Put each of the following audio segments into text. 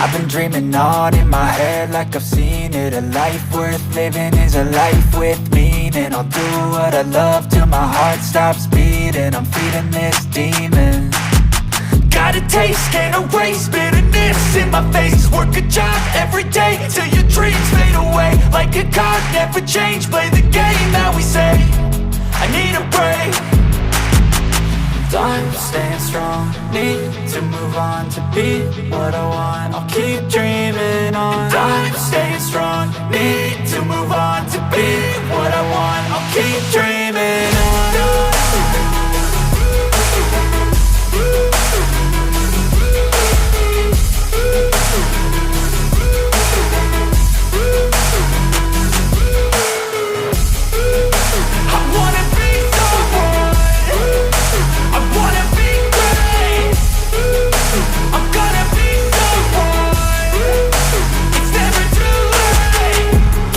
I've been dreaming on in my head like I've seen it. A life worth living is a life with meaning. I'll do what I love till my heart stops beating. I'm feeding this demon. Got a taste, can't erase bitterness in my face. Work a job every day till your dreams fade away. Like a card, never change, play the game that we say. I need a break. I'm staying strong, need to move on to be what I want. I'll keep dreaming on. I'm staying strong, need to move on to be what I want. I'll keep dreaming on.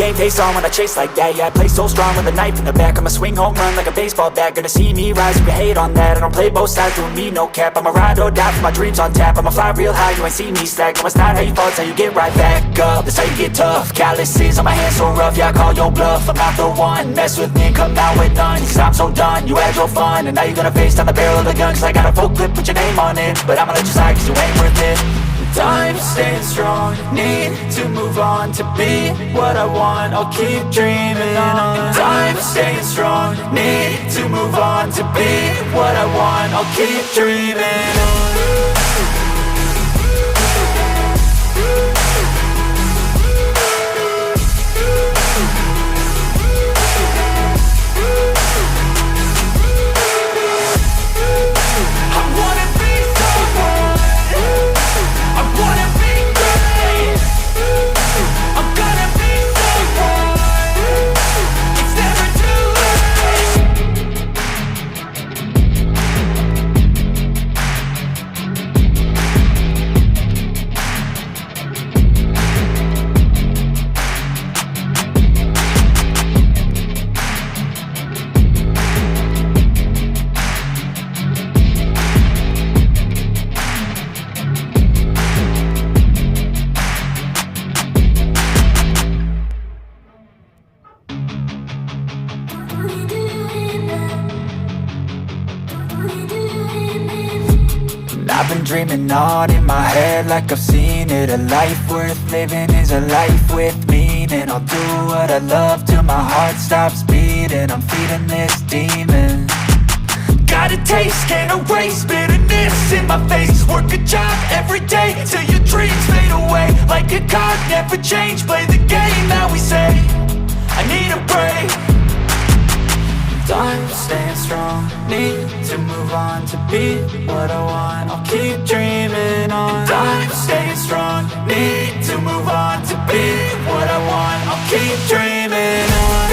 Game face on when I chase like that. Yeah, I play so strong with a knife in the back. I'ma swing home run like a baseball bat. Gonna see me rise if you hate on that. I don't play both sides, doing me no cap. I'ma ride or die for my dreams on tap. I'ma fly real high, you ain't see me slack. No, it's not how you fall, it's how you get right back up. That's how you get tough. Calluses on my hands so rough, yeah, I call your bluff. I'm not the one, mess with me and come out with none. Cause I'm so done, you had your fun. And now you're gonna face down the barrel of the gun. Cause I got a full clip, put your name on it. But I'ma let you slide cause you ain't worth it. I'm staying strong, need to move on to be what I want. I'll keep dreaming on. I'm staying strong, need to move on to be what I want. I'll keep dreaming on. I've been dreaming on in my head like I've seen it. A life worth living is a life with meaning. I'll do what I love till my heart stops beating. I'm feeding this demon. Got a taste, can't erase bitterness in my face. Work a job every day till your dreams fade away. Like a card, never change, play the game that we say. I need a break. I'm staying strong, need to move on to be what I want. I'll keep dreaming on. I'm staying strong, need to move on to be what I want. I'll keep dreaming on.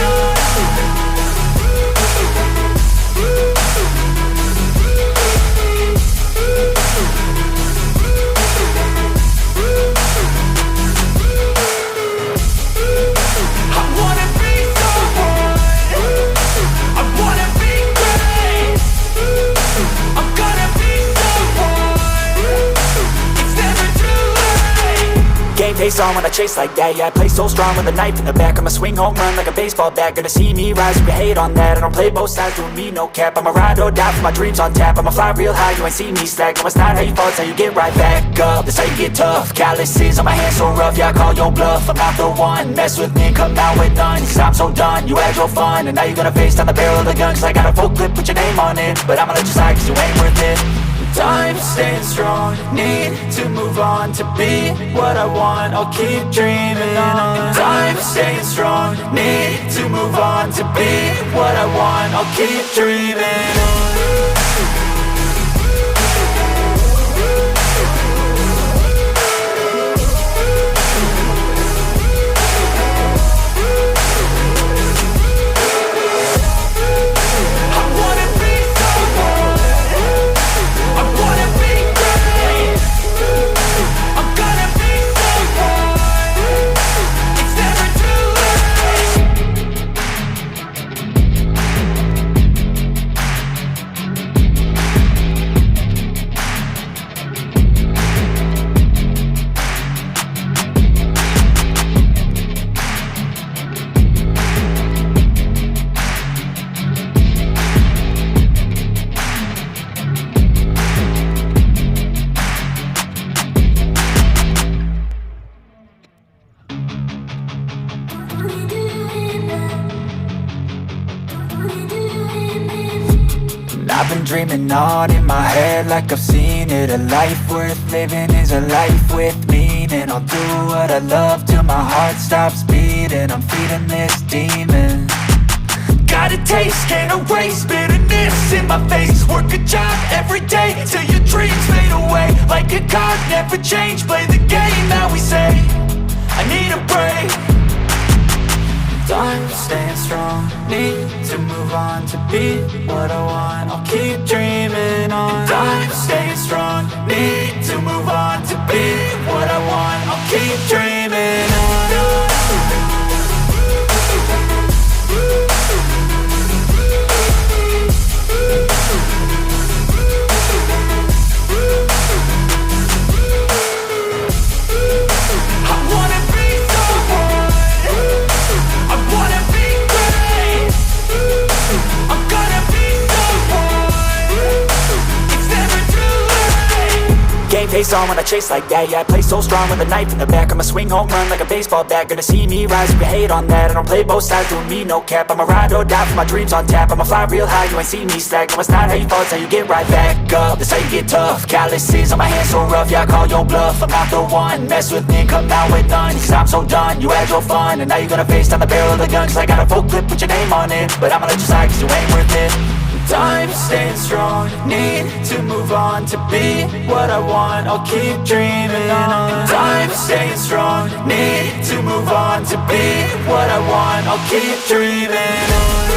Face on when I chase like that. Yeah, I play so strong with a knife in the back. I'ma swing home run like a baseball bat. Gonna see me rise if you hate on that. I don't play both sides, doing me no cap. I'ma ride or die for my dreams on tap. I'ma fly real high, you ain't see me slack. No, it's not how you fall, it's how you get right back up. That's how you get tough. Calluses on my hands so rough, yeah, I call your bluff. I'm not the one, mess with me and come out with none. Cause I'm so done, you had your fun. And now you're gonna face down the barrel of the gun. Cause I got a full clip, put your name on it. But I'ma let you slide cause you ain't worth it. I'm staying strong, need to move on to be what I want. I'll keep dreaming on. I'm staying strong, need to move on to be what I want. I'll keep dreaming on. I've been dreaming on in my head like I've seen it. A life worth living is a life with meaning. I'll do what I love till my heart stops beating. I'm feeding this demon. Got a taste, can't erase bitterness in my face. Work a job every day till your dreams fade away. Like a card, never change, play the game that we say. I need a break. I'm staying strong, need to move on to be what I want. I'll keep dreaming on. I'm staying strong, need to move on to be what I want. I'll keep dreaming on. Face on when I chase like that. Yeah, I play so strong with a knife in the back. I'ma swing home run like a baseball bat. Gonna see me rise if you hate on that. I don't play both sides, doing me no cap. I'ma ride or die for my dreams on tap. I'ma fly real high, you ain't see me slack. No, it's not how you fall, it's how you get right back up. That's how you get tough. Calluses on my hands so rough, yeah, I call your bluff. I'm not the one, mess with me, come out with none. Cause I'm so done, you had your fun. And now you're gonna face down the barrel of the gun. Cause I got a full clip, put your name on it. But I'ma let you slide cause you ain't worth it. I'm staying strong, need to move on to be what I want. I'll keep dreaming on. I'm staying strong, need to move on to be what I want. I'll keep dreaming on.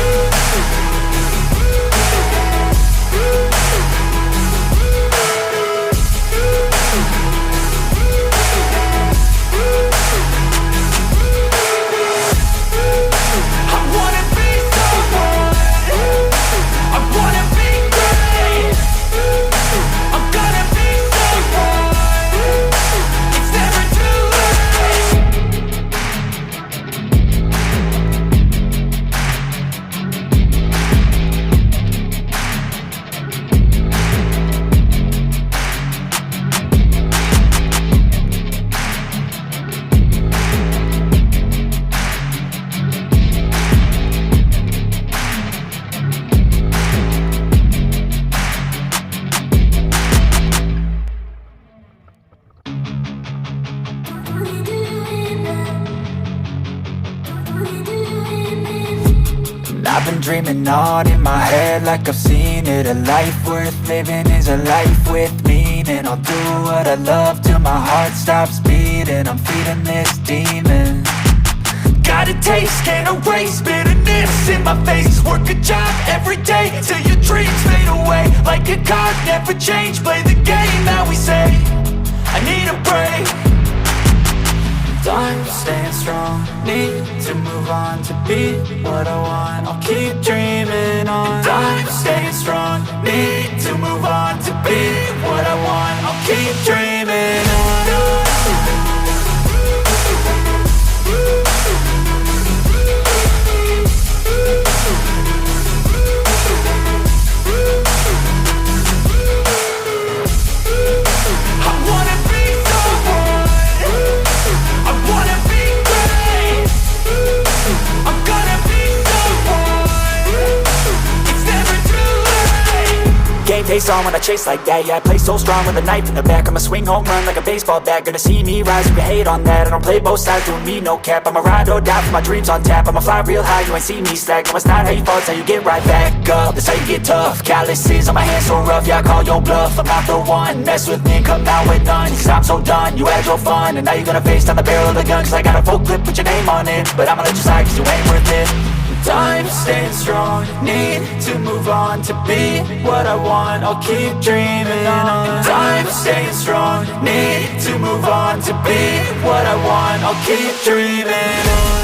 I've been dreaming on in my head like I've seen it. A life worth living is a life with meaning. I'll do what I love till my heart stops beating. I'm feeding this demon. Got a taste, can't erase bitterness in my face. Work a job every day till your dreams fade away. Like a card, never change, play the game that we say. I need a break. I'm staying strong, need to move on to be what I want. I'll keep dreaming on. I'm staying strong, need to move on to be what I want. I'll keep dreaming on. Face on when I chase like that. Yeah, I play so strong with a knife in the back. I'ma swing home run like a baseball bat. Gonna see me rise if you hate on that. I don't play both sides, doing me no cap. I'ma ride or die for my dreams on tap. I'ma fly real high, you ain't see me slack. No, it's not how you fall, it's how you get right back up. That's how you get tough. Calluses on my hands so rough, yeah, I call your bluff. I'm not the one, mess with me and come out with none. Cause I'm so done, you had your fun. And now you're gonna face down the barrel of the gun. Cause I got a full clip, put your name on it. But I'ma let you slide cause you ain't worth it. I'm staying strong, need to move on to be what I want. I'll keep dreaming on. I'm staying strong, need to move on to be what I want. I'll keep dreaming on.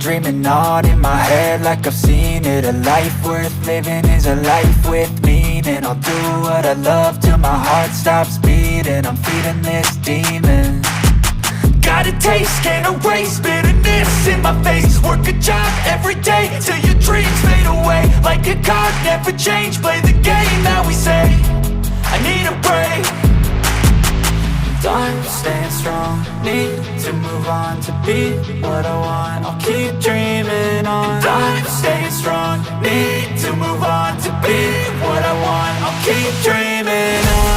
dreaming on in my head like I've seen it. A life worth living is a life with meaning. I'll do what I love till my heart stops beating. I'm feeding this demon. Got a taste, can't erase bitterness in my face. Work a job every day till your dreams fade away. Like a card, never change, play the game that we say. I need a break. I'm staying strong, need to move on to be what I want. I'll keep dreaming on. I'm staying strong, need to move on to be what I want. I'll keep dreaming on.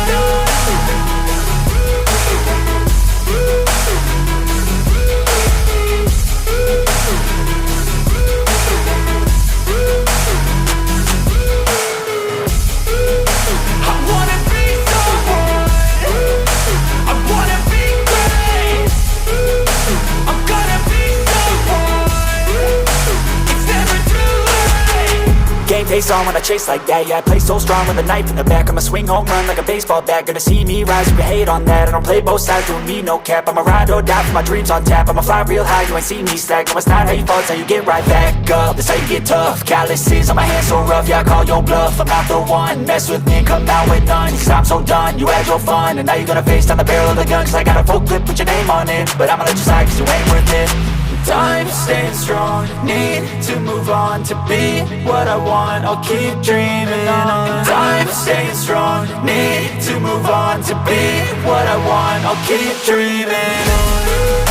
Game face on when I chase like that. Yeah, I play so strong with a knife in the back. I'ma swing home run like a baseball bat. Gonna see me rise, you can hate on that. I don't play both sides, doing me no cap. I'ma ride or die for my dreams on tap. I'ma fly real high, you ain't see me slack. No, it's not how you fall, it's how you get right back up. That's how you get tough. Calluses on my hands so rough, yeah, I call your bluff. I'm not the one, mess with me and come out with none. Cause I'm so done, you had your fun. And now you're gonna face down the barrel of the gun. Cause I got a full clip, put your name on it. But I'ma let you slide cause you ain't worth it. I'm staying strong, need to move on to be what I want. I'll keep dreaming on. I'm staying strong, need to move on to be what I want. I'll keep dreaming on.